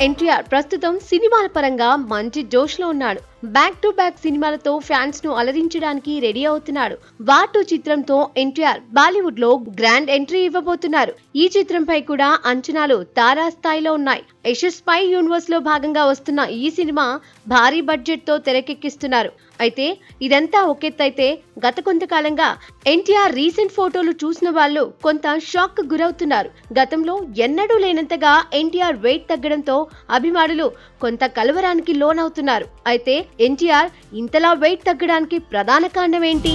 ఎన్టీఆర్ ప్రస్తుతం సినిమాల పరంగా మంచి జోష్లో ఉన్నాడు. బ్యాక్ టు బ్యాక్ సినిమాలతో ఫ్యాన్స్ ను అలరించడానికి రెడీ అవుతున్నాడు. వార్ 2 చిత్రంతో ఎన్టీఆర్ బాలీవుడ్ లో గ్రాండ్ ఎంట్రీ ఇవ్వబోతున్నారు. ఈ చిత్రంపై కూడా అంచనాలు తారాస్థాయిలో ఉన్నాయి. యశ్ స్పై యూనివర్స్ లో భాగంగా వస్తున్న ఈ సినిమా భారీ బడ్జెట్ తో తెరకెక్కిస్తున్నారు. అయితే ఇదంతా ఒకెత్తైతే గత కొంతకాలంగా ఎన్టీఆర్ రీసెంట్ ఫోటోలు చూసిన వాళ్ళు కొంత షాక్ కు గురవుతున్నారు. గతంలో ఎన్నడూ లేనంతగా ఎన్టీఆర్ వెయిట్ తగ్గడంతో అభిమానులు కొంత కలవరానికి లోనవుతున్నారు. అయితే ఎన్టీఆర్ ఇంతలా వెయిట్ తగ్గడానికి ప్రధాన కారణం ఏంటి?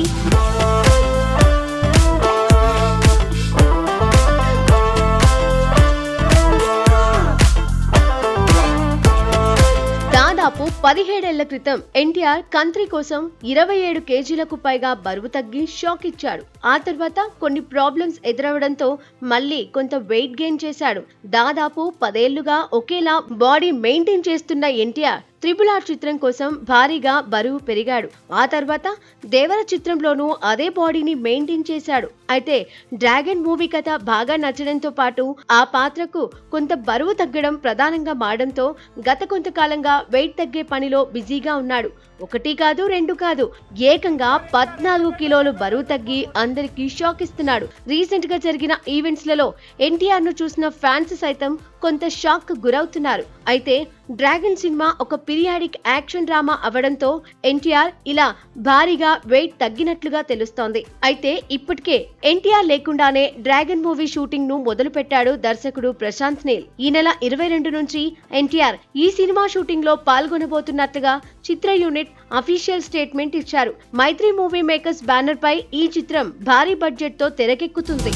దాదాపు 17 ఏళ్ల క్రితం ఎన్టీఆర్ కంత్రి కోసం 27 కేజీలకు పైగా బరువు తగ్గి షాక్ ఇచ్చాడు. ఆ తర్వాత కొన్ని ప్రాబ్లమ్స్ ఎదురవడంతో మళ్ళీ కొంత వెయిట్ గెయిన్ చేశాడు. దాదాపు 10 ఏళ్లుగా ఒకేలా బాడీ మెయింటైన్ చేస్తున్న ఎన్టీఆర్ RRR చిత్రం కోసం భారీగా బరువు పెరిగాడు. ఆ తర్వాత దేవర చిత్రంలోనూ అదే బాడీని మెయింటైన్ చేశాడు. అయితే డ్రాగన్ మూవీ కథ బాగా నచ్చడంతో పాటు ఆ పాత్రకు కొంత బరువు తగ్గడం ప్రధానంగా మారడంతో గత కొంతకాలంగా వెయిట్ తగ్గే పనిలో బిజీగా ఉన్నాడు. 1 కాదు 2 కాదు, ఏకంగా 14 కిలోలు బరువు తగ్గి అందరికీ షాక్ ఇస్తున్నాడు. రీసెంట్ గా జరిగిన ఈవెంట్స్ లలో ఎన్టీఆర్ ను చూసిన ఫ్యాన్స్ సైతం కొంత షాక్ కు గురవుతున్నారు. అయితే డ్రాగన్ సినిమా ఒక పీరియాడిక్ యాక్షన్ డ్రామా అవడంతో ఎన్టీఆర్ ఇలా భారీగా వెయిట్ తగ్గినట్లుగా తెలుస్తోంది. అయితే ఇప్పటికే ఎన్టీఆర్ లేకుండానే డ్రాగన్ మూవీ షూటింగ్ ను మొదలు పెట్టాడు దర్శకుడు ప్రశాంత్ నీల్. ఈ నెల 22 నుంచి ఎన్టీఆర్ ఈ సినిమా షూటింగ్ లో పాల్గొనబోతున్నట్లుగా చిత్ర యూనిట్ అఫీషియల్ స్టేట్మెంట్ ఇచ్చారు. మైత్రి మూవీ మేకర్స్ బ్యానర్ పై ఈ చిత్రం భారీ బడ్జెట్ తో తెరకెక్కుతుంది.